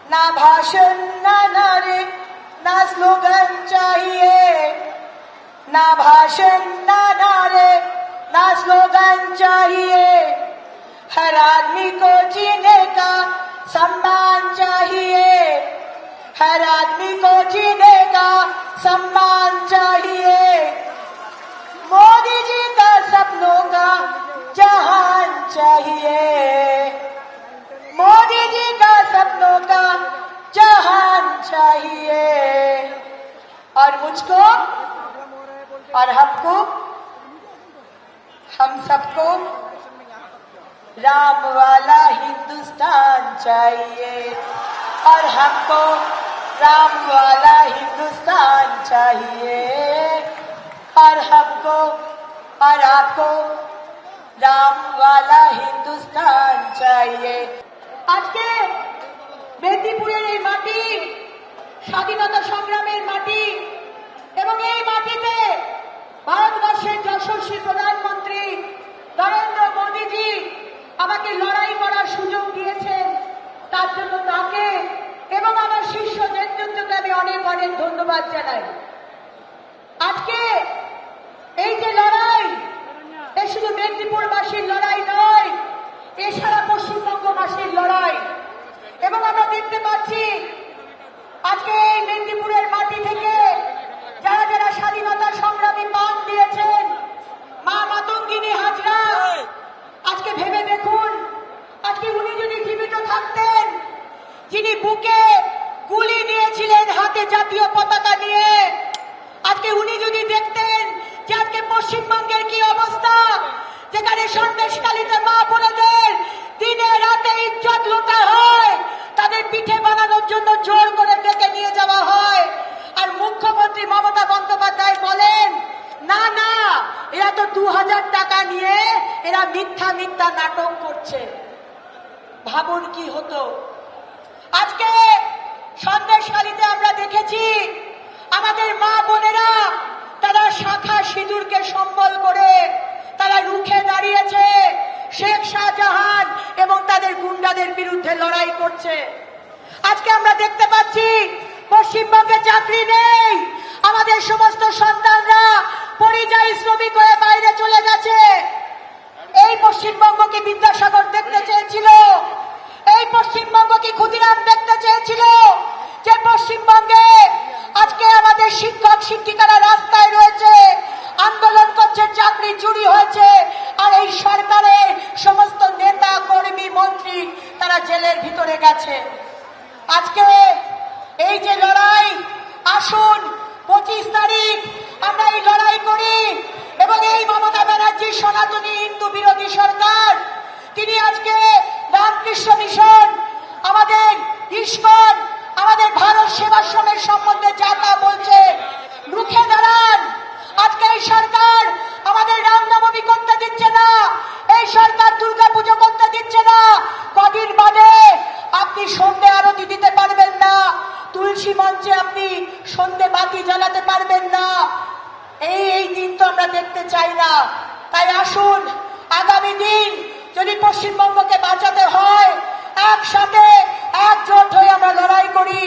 ना भाषण ना नारे ना स्लोगन चाहिए, ना भाषण ना नारे ना स्लोगन चाहिए। हर आदमी को जीने का सम्मान चाहिए, हर आदमी को जीने का सम्मान चाहिए। मोदी जी का सपनों का जहान चाहिए, मोदी जी का सपनों का जहान चाहिए। और मुझको और हमको, हम सबको राम वाला हिंदुस्तान चाहिए, और हमको राम वाला हिंदुस्तान चाहिए, और हमको और आपको राम वाला हिंदुस्तान चाहिए। आज के মেদিনীপুরের এই মাটি স্বাধীনতা সংগ্রামের মাটি, এবং এই মাটিতে ভারতবর্ষের যশস্বী প্রধানমন্ত্রী নরেন্দ্র মোদীজি আমাকে লড়াই করার সুযোগ দিয়েছেন। তার জন্য তাকে এবং আমার শীর্ষ নেতৃত্বকে আমি অনেক অনেক ধন্যবাদ জানাই। আজকে এই যে লড়াই, এ শুধু মেদিনীপুরবাসীর লড়াই নয়, এ সারা পশ্চিমবঙ্গবাসীর লড়াই। এবং আমরা দেখতে পাচ্ছি আজকে এই মেদিনীপুরের মাটি থেকে যারা যারা স্বাধীনতা সংগ্রামী প্রাণ দিয়েছেন, মা মাতঙ্গিনী হাজরা, আজকে ভেবে দেখুন, আজকে উনি যদি জীবিত থাকতেন, যিনি বুকে গুলি নিয়েছিলেন হাতে জাতীয় পতাকা নিয়ে, আজকে উনি যদি দেখতেন যে আজকে পশ্চিমবঙ্গের কি অবস্থা, যেখানে সন্দেশখালীতে মা বোনেদের দিনে রাতে ইজ্জত লুটা হয়, তাদের পিঠে বানানোর জন্য জোর করে ডেকে নিয়ে যাওয়া হয়, আর মুখ্যমন্ত্রী মমতা বন্দ্যোপাধ্যায় বলেন না না, এরা তো 2000 টাকা নিয়ে এরা মিথ্যা মিথ্যা নাটক করছে। ভাবুন কি হতো। আজকে সন্দেশখালীতে আমরা দেখেছি আমাদের মা বোনেরা তারা শাখা সিঁদুরকে সম্বল করে তারা রুখে দাঁড়িয়েছে, শেখ শাহজাহান এবং তাদের গুন্ডাদের বিরুদ্ধে লড়াই করছে। আজকে আমরা দেখতে পাচ্ছি পশ্চিমবঙ্গে চাকরি নেই, আমাদের সমস্ত সন্তানরা পরিযায়ী শ্রমিক হয়ে বাইরে চলে গেছে। এই পশ্চিমবঙ্গ কি বিদ্যাসাগর দেখতে চেয়েছিল? এই পশ্চিমবঙ্গ কি ক্ষুদিরাম দেখতে চেয়েছিল? যে পশ্চিমবঙ্গে আজকে আমাদের শিক্ষক শিক্ষিকারা রাস্তায় রয়েছে, আন্দোলন করছে, চাকরি চুরি হয়েছে, আর এই সরকারের সমস্ত নেতা কর্মী মন্ত্রী তারা জেলের ভিতরে গেছে। আজকে এই যে লড়াই, আসুন 25 তারিখ আমরা এই লড়াই করি, এবং এই মমতা ব্যানার্জি সনাতনী হিন্দু বিরোধী সরকার, তিনি আজকে রামকৃষ্ণ মিশন, আমাদের ইস্কন, আমাদের ভারত সেবাশ্রমের সম্বন্ধে যা তা বলছে, রুখে দাঁড়ান। আজকে এই সরকার আমাদের রামনবমী করতে দিচ্ছে না, এই সরকার দুর্গাপুজো করতে দিচ্ছে না। কদিন বাদে আপনি সন্ধ্যে আরতি দিতে পারবেন না, তুলসী মঞ্চে আপনি সন্ধ্যে বাতি জ্বালাতে পারবেন না। এই দিন তো আমরা দেখতে চাই না। তাই আসুন, আগামী দিন যদি পশ্চিমবঙ্গকে বাঁচাতে হয়, একসাথে একজোট হয়ে আমরা লড়াই করি।